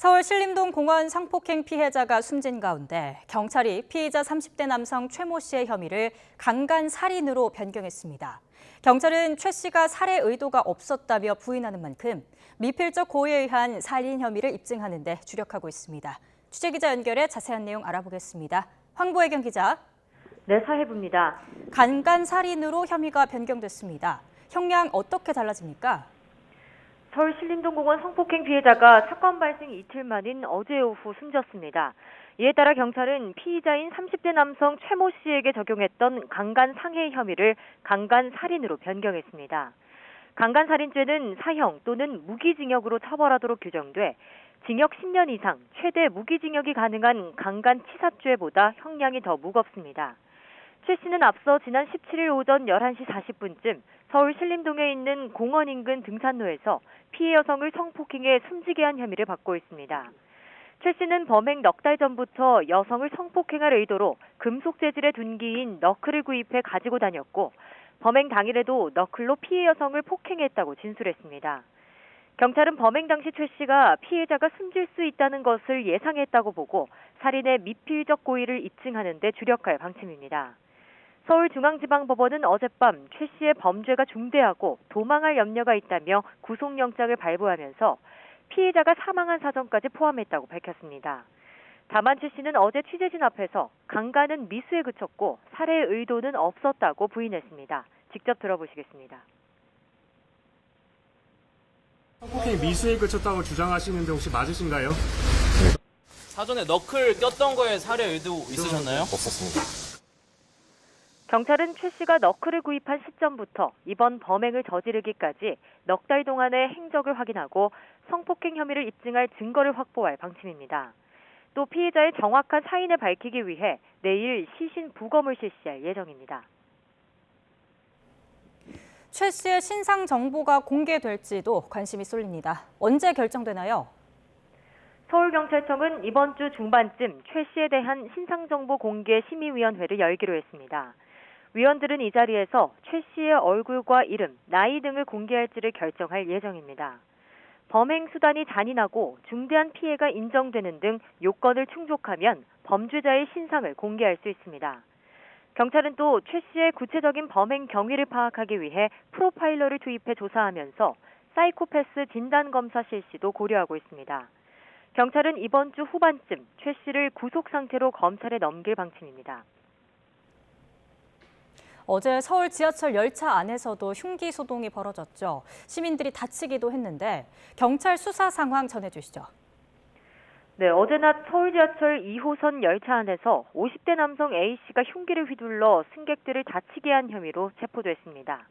서울 신림동 공원 성폭행 피해자가 숨진 가운데 경찰이 피의자 30대 남성 최모 씨의 혐의를 강간살인으로 변경했습니다. 경찰은 최 씨가 살해 의도가 없었다며 부인하는 만큼 미필적 고의에 의한 살인 혐의를 입증하는 데 주력하고 있습니다. 취재기자 연결해 자세한 내용 알아보겠습니다. 황보혜경 기자. 네, 사회부입니다. 강간살인으로 혐의가 변경됐습니다. 형량 어떻게 달라집니까? 서울 신림동공원 성폭행 피해자가 사건 발생 이틀 만인 어제 오후 숨졌습니다. 이에 따라 경찰은 피의자인 30대 남성 최모 씨에게 적용했던 강간상해 혐의를 강간살인으로 변경했습니다. 강간살인죄는 사형 또는 무기징역으로 처벌하도록 규정돼 징역 10년 이상, 최대 무기징역이 가능한 강간치사죄보다 형량이 더 무겁습니다. 최 씨는 앞서 지난 17일 오전 11시 40분쯤 서울 신림동에 있는 공원 인근 등산로에서 피해 여성을 성폭행해 숨지게 한 혐의를 받고 있습니다. 최 씨는 범행 넉 달 전부터 여성을 성폭행할 의도로 금속 재질의 둔기인 너클을 구입해 가지고 다녔고 범행 당일에도 너클로 피해 여성을 폭행했다고 진술했습니다. 경찰은 범행 당시 최 씨가 피해자가 숨질 수 있다는 것을 예상했다고 보고 살인의 미필적 고의를 입증하는 데 주력할 방침입니다. 서울중앙지방법원은 어젯밤 최 씨의 범죄가 중대하고 도망할 염려가 있다며 구속영장을 발부하면서 피해자가 사망한 사정까지 포함했다고 밝혔습니다. 다만 최 씨는 어제 취재진 앞에서 강간은 미수에 그쳤고 살해 의도는 없었다고 부인했습니다. 직접 들어보시겠습니다. 성폭행 미수에 그쳤다고 주장하시는데 혹시 맞으신가요? 사전에 너클 꼈던 거에 살해 의도 있으셨나요? 없었습니다. 경찰은 최 씨가 너클을 구입한 시점부터 이번 범행을 저지르기까지 넉 달 동안의 행적을 확인하고 성폭행 혐의를 입증할 증거를 확보할 방침입니다. 또 피해자의 정확한 사인을 밝히기 위해 내일 시신 부검을 실시할 예정입니다. 최 씨의 신상 정보가 공개될지도 관심이 쏠립니다. 언제 결정되나요? 서울경찰청은 이번 주 중반쯤 최 씨에 대한 신상정보 공개 심의위원회를 열기로 했습니다. 위원들은 이 자리에서 최 씨의 얼굴과 이름, 나이 등을 공개할지를 결정할 예정입니다. 범행 수단이 잔인하고 중대한 피해가 인정되는 등 요건을 충족하면 범죄자의 신상을 공개할 수 있습니다. 경찰은 또 최 씨의 구체적인 범행 경위를 파악하기 위해 프로파일러를 투입해 조사하면서 사이코패스 진단검사 실시도 고려하고 있습니다. 경찰은 이번 주 후반쯤 최 씨를 구속 상태로 검찰에 넘길 방침입니다. 어제 서울 지하철 열차 안에서도 흉기 소동이 벌어졌죠. 시민들이 다치기도 했는데 경찰 수사 상황 전해주시죠. 네, 어제 낮 서울 지하철 2호선 열차 안에서 50대 남성 A씨가 흉기를 휘둘러 승객들을 다치게 한 혐의로 체포됐습니다.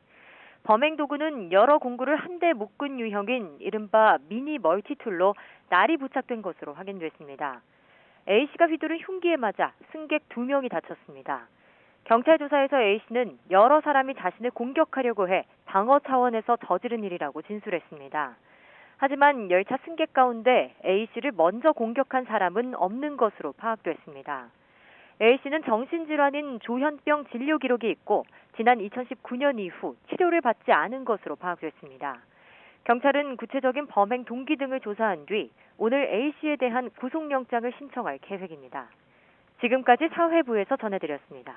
범행 도구는 여러 공구를 한데 묶은 유형인 이른바 미니 멀티툴로 날이 부착된 것으로 확인됐습니다. A씨가 휘두른 흉기에 맞아 승객 2명이 다쳤습니다. 경찰 조사에서 A씨는 여러 사람이 자신을 공격하려고 해 방어 차원에서 저지른 일이라고 진술했습니다. 하지만 열차 승객 가운데 A씨를 먼저 공격한 사람은 없는 것으로 파악됐습니다. A씨는 정신질환인 조현병 진료 기록이 있고 지난 2019년 이후 치료를 받지 않은 것으로 파악됐습니다. 경찰은 구체적인 범행 동기 등을 조사한 뒤 오늘 A씨에 대한 구속영장을 신청할 계획입니다. 지금까지 사회부에서 전해드렸습니다.